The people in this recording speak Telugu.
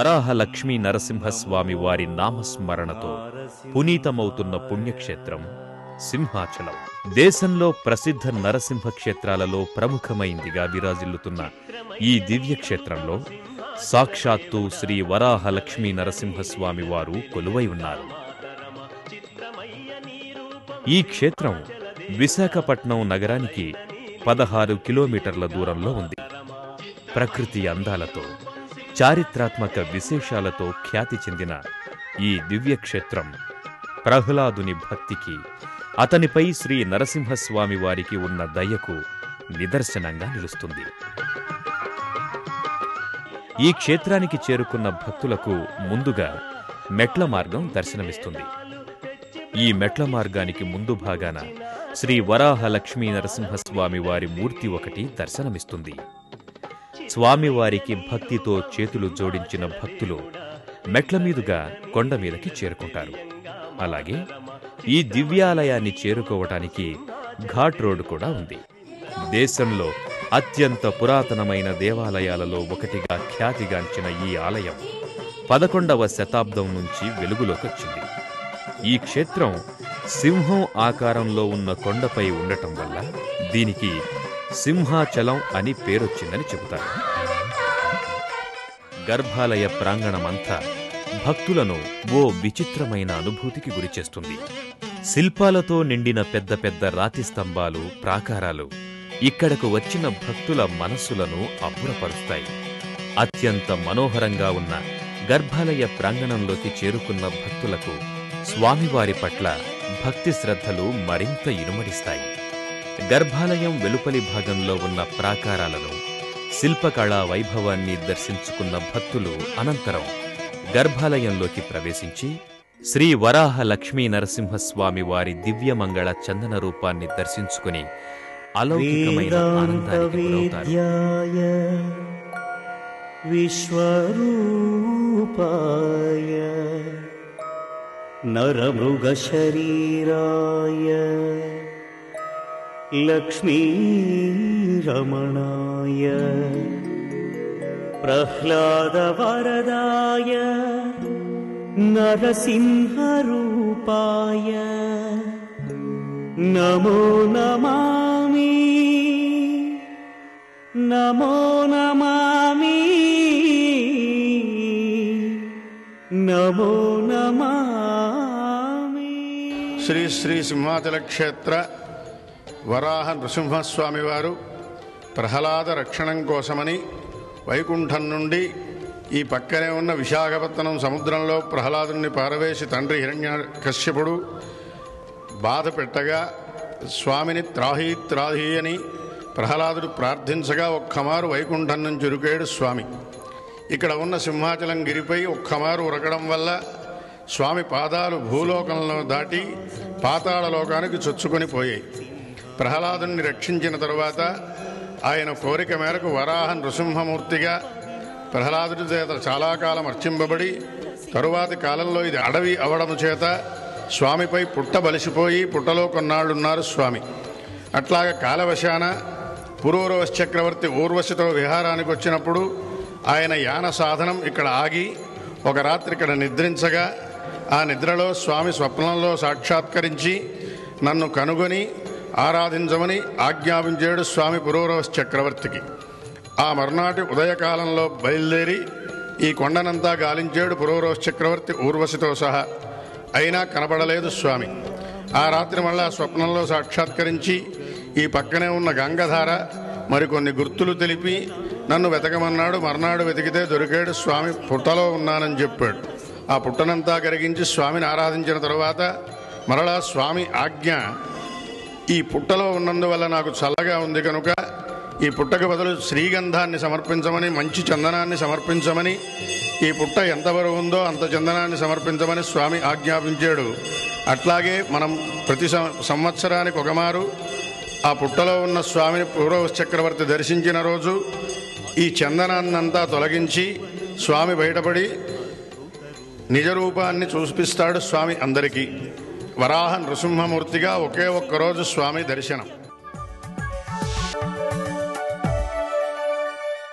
వరాహ లక్ష్మీ నరసింహస్వామి వారి నామస్మరణతో పునీతమవుతున్న పుణ్యక్షేత్రం సింహాచలం. దేశంలో ప్రసిద్ధ నరసింహ క్షేత్రాలలో ప్రముఖమైందిగా విరాజిల్లుతున్న ఈ దివ్యక్షేత్రంలో సాక్షాత్తు శ్రీ వరాహ లక్ష్మీ నరసింహస్వామి వారు కొలువై ఉన్నారు. ఈ క్షేత్రం విశాఖపట్నం నగరానికి 16 కిలోమీటర్ల దూరంలో ఉంది. ప్రకృతి అందాలతో, చారిత్రాత్మక విశేషాలతో ఖ్యాతి చెందిన ఈ దివ్యక్షేత్రం ప్రహ్లాదుని భక్తికి, అతనిపై శ్రీ నరసింహస్వామి వారికి ఉన్న దయకు నిదర్శనంగా నిలుస్తుంది. ఈ క్షేత్రానికి చేరుకున్న భక్తులకు ముందుగా మెట్ల మార్గం దర్శనమిస్తుంది. ఈ మెట్ల మార్గానికి ముందు భాగాన శ్రీ వరాహ లక్ష్మీ నరసింహస్వామి వారి మూర్తి ఒకటి దర్శనమిస్తుంది. స్వామివారికి భక్తితో చేతులు జోడించిన భక్తులు మెట్ల మీదుగా కొండ మీదకి చేరుకుంటారు. అలాగే ఈ దివ్యాలయాన్ని చేరుకోవటానికి ఘాట్ రోడ్ కూడా ఉంది. దేశంలో అత్యంత పురాతనమైన దేవాలయాలలో ఒకటిగా ఖ్యాతిగాంచిన ఈ ఆలయం 11వ శతాబ్దం నుంచి వెలుగులోకొచ్చింది. ఈ క్షేత్రం సింహం ఆకారంలో ఉన్న కొండపై ఉండటం వల్ల దీనికి సింహాచలం అని పేరొచ్చిందని చెబుతారు. గర్భాలయ ప్రాంగణమంతా భక్తులను ఓ విచిత్రమైన అనుభూతికి గురిచేస్తుంది. శిల్పాలతో నిండిన పెద్ద పెద్ద రాతి స్తంభాలు, ప్రాకారాలు ఇక్కడకు వచ్చిన భక్తుల మనస్సులను అబ్బురపరుస్తాయి. అత్యంత మనోహరంగా ఉన్న గర్భాలయ ప్రాంగణంలోకి చేరుకున్న భక్తులకు స్వామివారి పట్ల భక్తి శ్రద్ధలు మరింత ఇనుమడిస్తాయి. గర్భాలయం వెలుపలి భాగంలో ఉన్న ప్రాకారాలను, శిల్పకళా వైభవాన్ని దర్శించుకున్న భక్తులు అనంతరం గర్భాలయంలోకి ప్రవేశించి శ్రీ వరాహ లక్ష్మీ నరసింహస్వామి వారి దివ్యమంగళ చందన రూపాన్ని దర్శించుకుని అలౌకికమైన ఆనందానికి గురవుతారు. విశ్వరూపాయ నరమృగ శరీరాయ లక్ష్మీ రమణాయ ప్రహ్లాద వరదాయ నరసింహరూపాయ నమో నమామి నమో నమామి నమో నమామి. శ్రీ శ్రీ సింహాచల క్షేత్ర వరాహ నృసింహస్వామి వారు ప్రహ్లాద రక్షణం కోసమని వైకుంఠం నుండి ఈ పక్కనే ఉన్న విశాఖపట్నం సముద్రంలో ప్రహ్లాదుని పారవేసి తండ్రి హిరణ్యకశ్యపుడు బాధ పెట్టగా స్వామిని త్రాహీ త్రాహీ అని ప్రహ్లాదుడు ప్రార్థించగా ఒక్కమారు వైకుంఠం నుంచి ఉరికాడు స్వామి. ఇక్కడ ఉన్న సింహాచలం గిరిపై ఒక్కమారు ఉరకడం వల్ల స్వామి పాదాలు భూలోకంలో దాటి పాతాళలోకానికి చొచ్చుకొని పోయాయి. ప్రహ్లాదుని రక్షించిన తరువాత ఆయన కోరిక మేరకు వరాహ నృసింహమూర్తిగా ప్రహ్లాదుడి చేత చాలా కాలం అర్చింపబడి తరువాతి కాలంలో ఇది అడవి అవడము చేత స్వామిపై పుట్ట బలిసిపోయి పుట్టలో కొన్నాళ్ళున్నారు స్వామి. అట్లాగా కాలవశాన పురూరవశ చక్రవర్తి ఊర్వశితో విహారానికి వచ్చినప్పుడు ఆయన యాన సాధనం ఇక్కడ ఆగి ఒక రాత్రి ఇక్కడ నిద్రించగా ఆ నిద్రలో స్వామి స్వప్నంలో సాక్షాత్కరించి నన్ను కనుగొని ఆరాధించమని ఆజ్ఞాపించాడు స్వామి పురూరవశ చక్రవర్తికి. ఆ మర్నాటి ఉదయకాలంలో బయలుదేరి ఈ కొండనంతా గాలించాడు పురూరవశ చక్రవర్తి ఊర్వశితో సహా. అయినా కనపడలేదు స్వామి. ఆ రాత్రి మళ్ళా స్వప్నంలో సాక్షాత్కరించి ఈ పక్కనే ఉన్న గంగధార మరికొన్ని గుర్తులు తెలిపి నన్ను వెతకమన్నాడు. మర్నాడు వెతికితే దొరికాడు స్వామి పుట్టలో ఉన్నానని చెప్పాడు. ఆ పుట్టనంతా కరిగించి స్వామిని ఆరాధించిన తరువాత మరలా స్వామి ఆజ్ఞ, ఈ పుట్టలో ఉన్నందువల్ల నాకు చల్లగా ఉంది కనుక ఈ పుట్టకు బదులు శ్రీగంధాన్ని సమర్పించమని, మంచి చందనాన్ని సమర్పించమని, ఈ పుట్ట ఎంత బరువు ఉందో అంత చందనాన్ని సమర్పించమని స్వామి ఆజ్ఞాపించాడు. అట్లాగే మనం ప్రతి సంవత్సరానికి ఒకమారు ఆ పుట్టలో ఉన్న స్వామిని పురూరవశ చక్రవర్తి దర్శించిన రోజు ఈ చందనాన్నంతా తొలగించి స్వామి బయటపడి నిజరూపాన్ని చూపిస్తాడు స్వామి అందరికీ. వరాహ నృసింహమూర్తిగా ఒకే ఒక్కరోజు స్వామి దర్శనం.